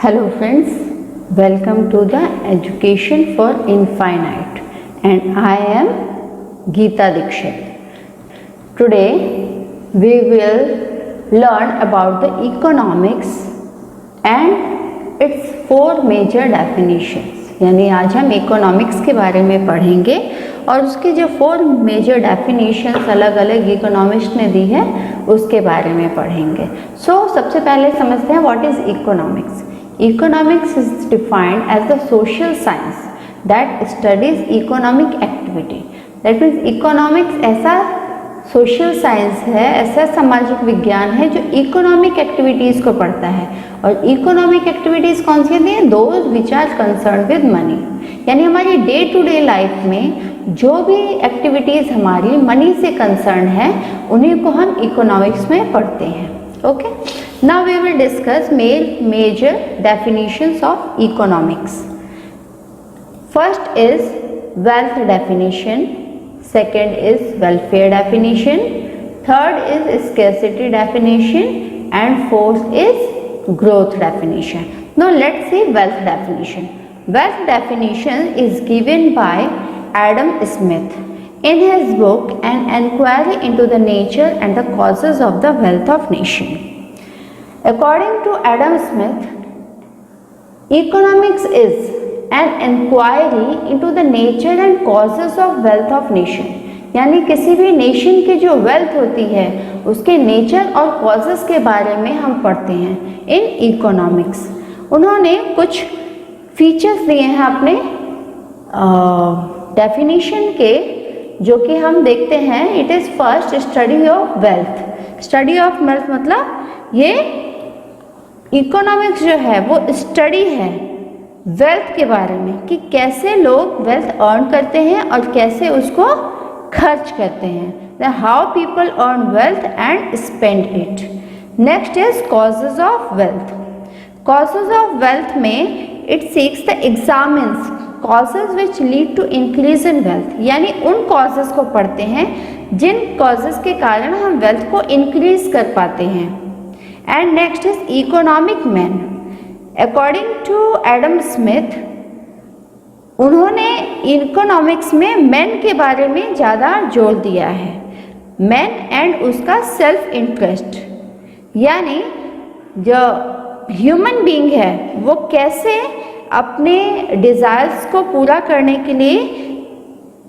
Hello friends, welcome to the Education for Infinite and I am Geeta Dikshit. Today we will learn about the economics and its four major definitions. यानी आज हम economics के बारे में पढ़ेंगे और उसके जो फोर मेजर डेफिनेशंस अलग अलग इकोनॉमिस्ट ने दी है उसके बारे में पढ़ेंगे. सबसे पहले समझते हैं what is economics. Economics is defined as the social science that studies economic activity. That means economics ऐसा social science है, ऐसा सामाजिक विज्ञान है जो economic activities को पढ़ता है. और economic activities कौन सी होती हैं? Those which are concerned with money. यानी हमारी डे टू डे लाइफ में जो भी एक्टिविटीज़ हमारी मनी से कंसर्न है उन्हीं को हम इकोनॉमिक्स में पढ़ते हैं. Okay. Now we will discuss major definitions of economics. First is wealth definition, second is welfare definition, third is scarcity definition and fourth is growth definition. Now let's see wealth definition. Wealth definition is given by Adam Smith in his book An Inquiry into the Nature and the Causes of the Wealth of Nation. According to Adam Smith, economics is an inquiry into the nature and causes of wealth of nation. यानी किसी भी nation की जो wealth होती है उसके nature और causes के बारे में हम पढ़ते हैं इन इकोनॉमिक्स. उन्होंने कुछ फीचर्स दिए हैं अपने डेफिनेशन के जो कि हम देखते हैं. It is first study of wealth. Study of wealth मतलब ये इकोनॉमिक्स जो है वो स्टडी है वेल्थ के बारे में कि कैसे लोग वेल्थ अर्न करते हैं और कैसे उसको खर्च करते हैं. How people earn wealth and spend it. Next is causes of wealth. Causes of wealth में it seeks the examines causes which lead to increase in wealth. यानी उन कॉजेज को पढ़ते हैं जिन कॉजेज के कारण हम वेल्थ को इंक्रीज कर पाते हैं. And next is economic man. According to Adam Smith, उन्होंने इकोनॉमिक्स में मैन के बारे में ज़्यादा जोर दिया है. मैन एंड उसका सेल्फ इंटरेस्ट यानी जो ह्यूमन बीइंग है वो कैसे अपने डिज़ायर्स को पूरा करने के लिए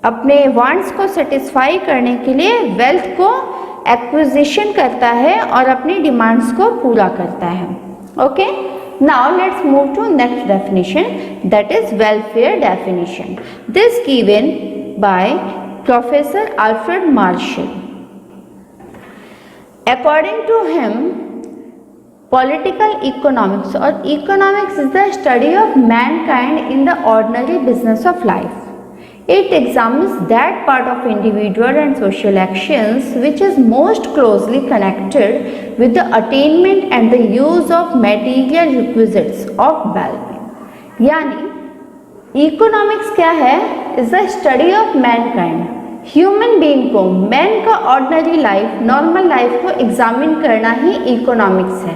अपने वांट्स को सेटिस्फाई करने के लिए वेल्थ को एक्विजिशन करता है और अपनी डिमांड्स को पूरा करता है. Okay, now let's move to next definition that is welfare definition. This given by professor Alfred Marshall. According to him political economics और economics is the study of mankind in the ordinary business of life. It examines that part of individual and social actions which is most closely connected with the attainment and the use of material requisites of well-being. यानी economics क्या है? Is the study of mankind. Human being को man का ordinary life normal life को examine करना ही economics है.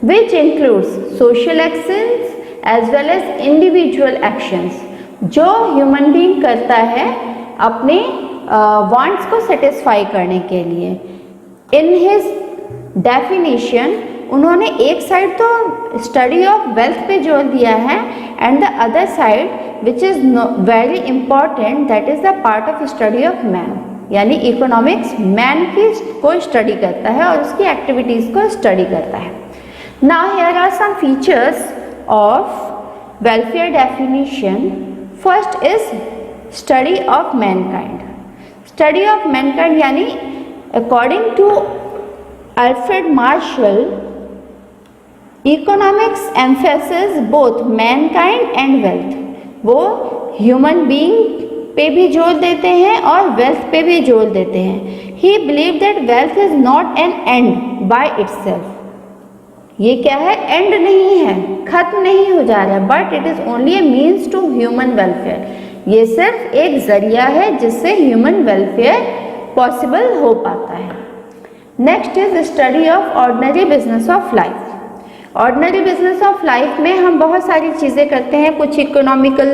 Which includes social actions as well as individual actions जो ह्यूमन बीइंग करता है अपने वांट्स को सेटिस्फाई करने के लिए. इन हिज डेफिनेशन उन्होंने एक साइड तो स्टडी ऑफ वेल्थ पे जोर दिया है and the other side which is very important that is the part of study of man. यानी इकोनॉमिक्स मैन की को स्टडी करता है और उसकी एक्टिविटीज़ को स्टडी करता है. Now here are some features of welfare definition. First is study of mankind. Study of mankind यानी according to Alfred Marshall economics emphasis both mankind and wealth. वो ह्यूमन बीइंग पे भी जोर देते हैं और वेल्थ पे भी जोर देते हैं. ही believe that wealth is not an and by itself. ये क्या है? एंड नहीं है, खत्म नहीं हो जा रहा है, but it is only a means to human welfare. ये सिर्फ एक जरिया है जिससे ह्यूमन वेलफेयर पॉसिबल हो पाता है. Next is study of ordinary business of life. Ordinary business of life में हम बहुत सारी चीज़ें करते हैं, कुछ इकोनॉमिकल,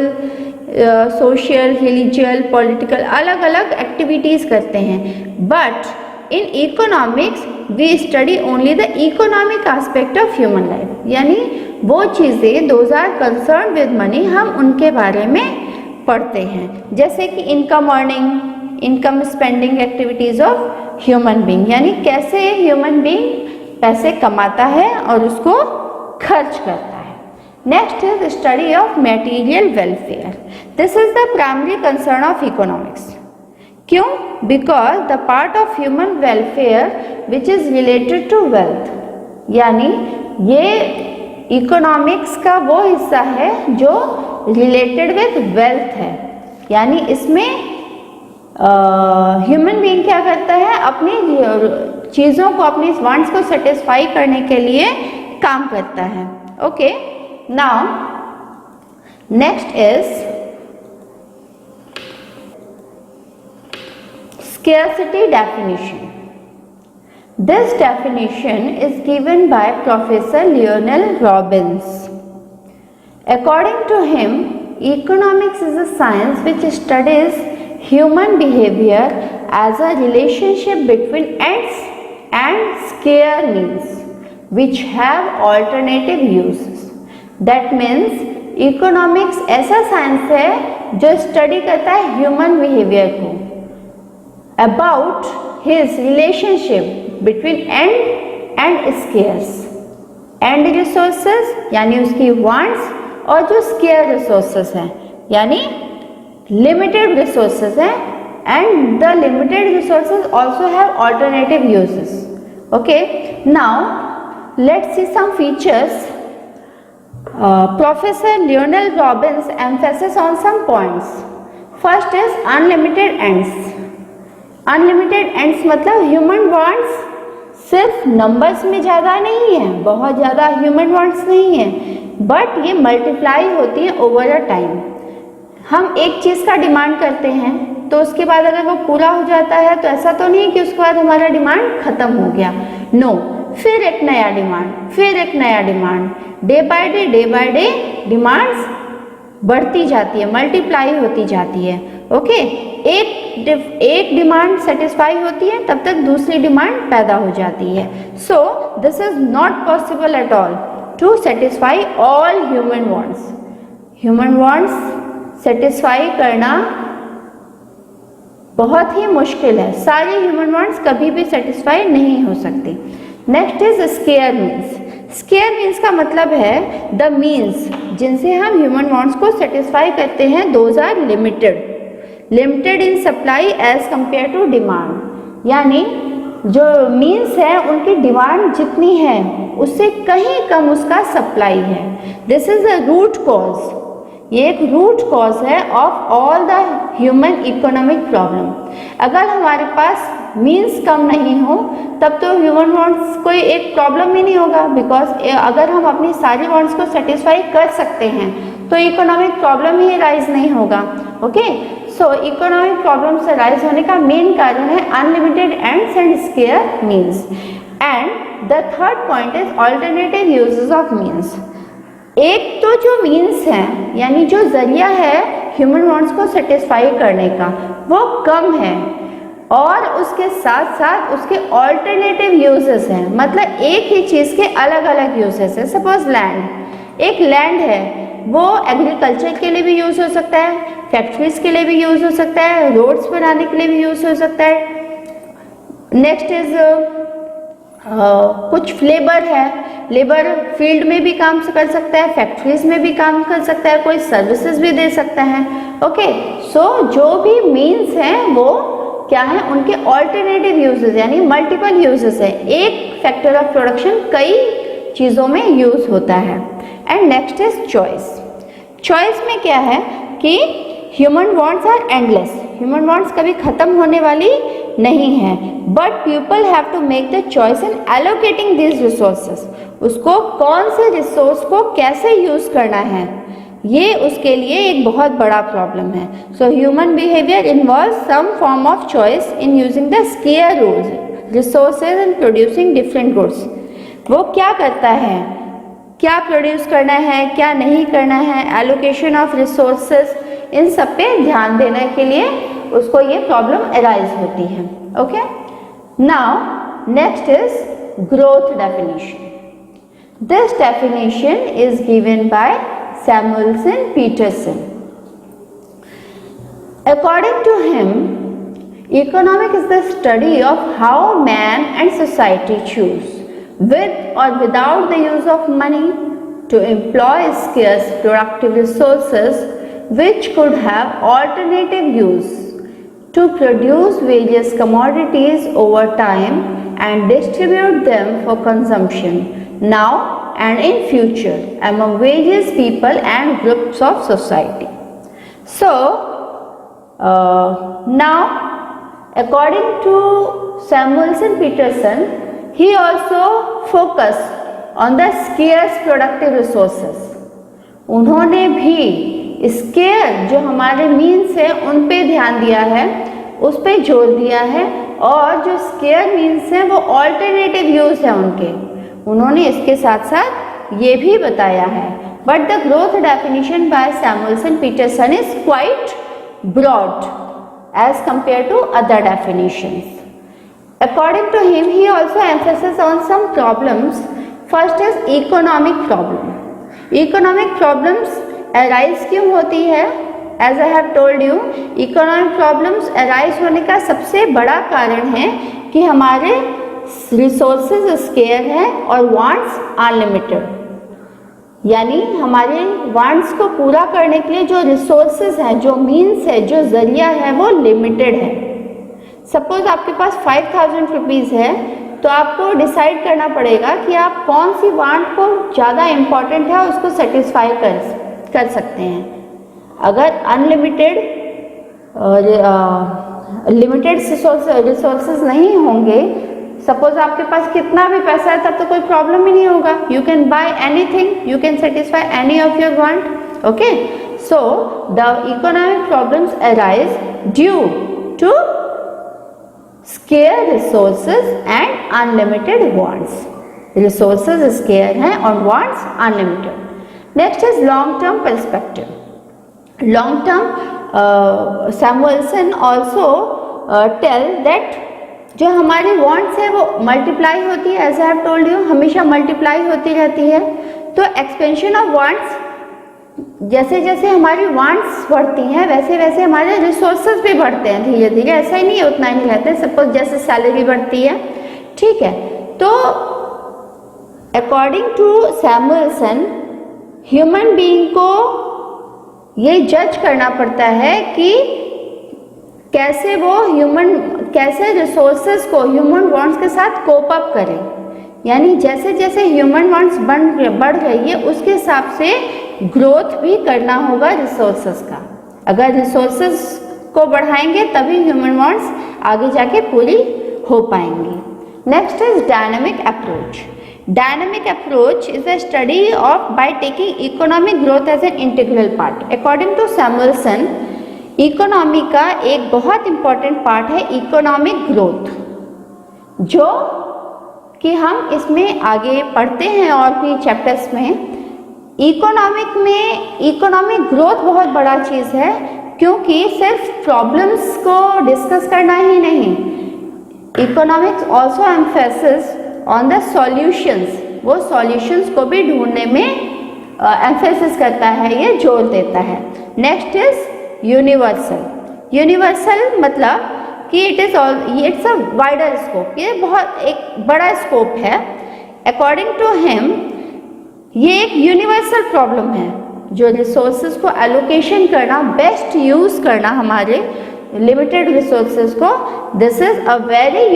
सोशल, रिलीजियल, पॉलिटिकल, अलग अलग एक्टिविटीज़ करते हैं। But in economics we study only the economic aspect of human life, यानी वो चीज़ें those are concern with money, हम उनके बारे में पढ़ते हैं, जैसे कि income earning, income spending activities of human being, यानी कैसे ह्यूमन बीइंग पैसे कमाता है और उसको खर्च करता है। Next is study of material welfare. This is the primary concern of economics. क्यों? Because the part of human welfare which is related to wealth, यानी ये इकोनॉमिक्स का वो हिस्सा है जो रिलेटेड विद वेल्थ है, यानी इसमें ह्यूमन बीइंग क्या करता है, अपनी चीज़ों को, अपनी वांट्स को सेटिस्फाई करने के लिए काम करता है। Okay, now next is scarcity definition. This definition is given by Professor Lionel Robbins. According to him, economics is a science which studies human behavior as a relationship between ends and scarce means which have alternative uses. That means economics ऐसा science है जो study करता है human behaviour को, about his relationship between end and scarce. End resources यानी उसकी wants, और जो scarce resources हैं यानी limited resources हैं, and the limited resources also have alternative uses. Okay, now let's see some features. Professor Lionel Robbins emphasis on some points. First is unlimited ends. Unlimited ends मतलब human wants सिर्फ numbers में ज़्यादा नहीं है, बहुत ज़्यादा human wants नहीं है, बट ये मल्टीप्लाई होती है ओवर अ टाइम। हम एक चीज़ का डिमांड करते हैं तो उसके बाद अगर वो पूरा हो जाता है तो ऐसा तो नहीं कि उसके बाद हमारा डिमांड ख़त्म हो गया, नो, फिर एक नया डिमांड, फिर एक नया demand, day by day demands बढ़ती जाती है, मल्टीप्लाई होती जाती है। ओके, एक डिमांड सेटिस्फाई होती है तब तक दूसरी डिमांड पैदा हो जाती है। So this is not possible at all to satisfy all human wants. Human wants satisfy करना बहुत ही मुश्किल है, सारे ह्यूमन वांट्स कभी भी सेटिस्फाई नहीं हो सकते। Next is square means. Square means का मतलब है द मीन्स जिनसे हम ह्यूमन वांट्स को सेटिस्फाई करते हैं, those are limited in supply as compare to demand, यानी जो मीन्स है उनकी डिमांड जितनी है उससे कहीं कम उसका सप्लाई है। This is a root cause, ये एक रूट कॉज है of all the human economic problem. अगर हमारे पास मीन्स कम नहीं हो तब तो ह्यूमन वांट्स कोई एक प्रॉब्लम ही नहीं होगा, बिकॉज अगर हम अपनी सारी वांट्स को सेटिस्फाई कर सकते हैं तो इकोनॉमिक प्रॉब्लम ही राइज नहीं होगा। ओके, सो इकोनॉमिक प्रॉब्लम से राइज होने का मेन कारण है unlimited ends and square means. And the third point is alternative uses of means. एक तो जो मीन्स है यानी जो जरिया है ह्यूमन वांट्स को सेटिस्फाई करने का वो कम है, और उसके साथ साथ उसके ऑल्टरनेटिव यूजेस हैं, मतलब एक ही चीज़ के अलग अलग यूजेस हैं। सपोज लैंड, एक लैंड है वो एग्रीकल्चर के लिए भी यूज़ हो सकता है, फैक्ट्रीज के लिए भी यूज़ हो सकता है, रोड्स बनाने के लिए भी यूज़ हो सकता है। नेक्स्ट इज कुछ लेबर है, लेबर फील्ड में भी काम कर सकता है, फैक्ट्रीज में भी काम कर सकता है, कोई सर्विसेज भी दे सकता है। ओके, सो जो भी मीन्स हैं वो क्या है, उनके ऑल्टरनेटिव यूजेस यानी मल्टीपल यूजेस है, एक फैक्टर ऑफ प्रोडक्शन कई चीज़ों में यूज होता है। And next is choice. Choice में क्या है कि human wants are endless, human wants कभी ख़त्म होने वाली नहीं है, but people have to make the choice in allocating this resources. उसको कौन से रिसोर्स को कैसे यूज़ करना है ये उसके लिए एक बहुत बड़ा प्रॉब्लम है। So human behaviour involve some form of choice in using the scarce resources and producing different goods. वो क्या करता है, क्या प्रोड्यूस करना है, क्या नहीं करना है, एलोकेशन ऑफ रिसोर्सेज, इन सब पे ध्यान देने के लिए उसको ये प्रॉब्लम अराइज होती है। Okay, now next is growth definition. This definition is given by Samuelson Peterson. According to him, economic is the study of how man and society choose, with or without the use of money, to employ scarce productive resources which could have alternative use, to produce various commodities over time and distribute them for consumption now and in future among various people and groups of society. So now, according to Samuelson Peterson, he also focused on the scarce productive resources. उन्होंने भी square जो हमारे means है उन पे ध्यान दिया है, उस पे जोर दिया है, और जो स्केयर मीन्स है वो ऑल्टरनेटिव यूज है उनके, उन्होंने इसके साथ साथ ये भी बताया है। But the growth definition by Samuelson Peterson is quite broad as compare to other definitions. According to him, he also emphasizes on some problems. First is economic problem. Economic problems arise क्यों होती है? As I have told you, economic problems arise होने का सबसे बड़ा कारण है कि हमारे रिसोर्सेज स्केयर है और वांट्स अनलिमिटेड, यानी हमारे वांट्स को पूरा करने के लिए जो रिसोर्सेज हैं, जो मीन्स है, जो जरिया है वो लिमिटेड है। सपोज आपके पास 5000 रुपीज़ है तो आपको डिसाइड करना पड़ेगा कि आप कौन सी वांट को ज़्यादा इम्पॉर्टेंट है उसको सेटिस्फाई कर सकते हैं। अगर अनलिमिटेड लिमिटेड रिसोर्सेज नहीं होंगे, सपोज आपके पास कितना भी पैसा है तब तो कोई प्रॉब्लम ही नहीं होगा, you can buy anything, you can satisfy any of your want. Okay, so the economic problems arise due to scarce resources and unlimited wants. Resources scarce हैं और wants unlimited. Next is long term perspective. Long term, Samuelson also tell that जो हमारी wants है वो multiply होती है, as I have told you, हमेशा multiply होती रहती है। तो expansion of wants, जैसे जैसे हमारी वांट्स बढ़ती हैं वैसे वैसे हमारे रिसोर्सेज भी बढ़ते हैं धीरे धीरे, ऐसा ही नहीं उतना ही नहीं रहता है। सपोज जैसे सैलरी बढ़ती है, ठीक है, तो अकॉर्डिंग टू सैमुएल्सन ह्यूमन बीइंग को ये जज करना पड़ता है कि कैसे रिसोर्सेज को ह्यूमन वांट्स के साथ कोप अप करें, यानी जैसे जैसे ह्यूमन वांट्स बढ़ रही है उसके हिसाब से ग्रोथ भी करना होगा रिसोर्सेज का। अगर रिसोर्सेज को बढ़ाएंगे तभी ह्यूमन वांट्स आगे जाके पूरी हो पाएंगी। Next is dynamic approach. Dynamic approach is the study of by taking economic growth as an integral part. According to Samuelson, economy का एक बहुत इंपॉर्टेंट पार्ट है इकोनॉमिक ग्रोथ, जो कि हम इसमें आगे पढ़ते हैं और भी चैप्टर्स में। इकोनॉमिक ग्रोथ बहुत बड़ा चीज़ है, क्योंकि सिर्फ प्रॉब्लम्स को डिस्कस करना ही नहीं, economics also emphasis on the solutions, वो सॉल्यूशंस को भी ढूंढने में एम्फेसिस करता है, ये जोर देता है। Next is universal. यूनिवर्सल मतलब कि इट्स अ वाइडर स्कोप, ये बहुत एक बड़ा स्कोप है। अकॉर्डिंग टू हिम ये एक यूनिवर्सल प्रॉब्लम है, जो रिसोर्सेज को एलोकेशन करना, बेस्ट यूज करना हमारे लिमिटेड रिसोर्सेज को, this is a very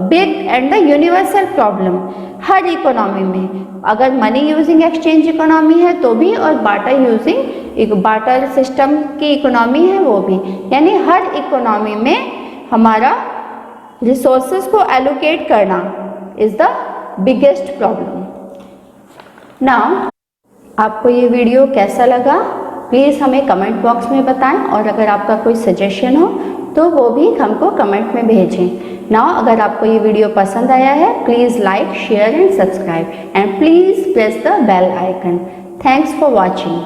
big and the universal problem her economy में। अगर मनी यूजिंग एक्सचेंज इकोनॉमी है तो भी, और बार्टर सिस्टम की इकोनॉमी है वो भी, यानी हर इकोनॉमी में हमारा रिसोर्सेज को एलोकेट करना is the biggest problem. Now आपको ये वीडियो कैसा लगा प्लीज़ हमें कमेंट बॉक्स में बताएं, और अगर आपका कोई सजेशन हो तो वो भी हमको कमेंट में भेजें। नाउ अगर आपको ये वीडियो पसंद आया है, please like, share and subscribe and please press the bell icon. Thanks for watching.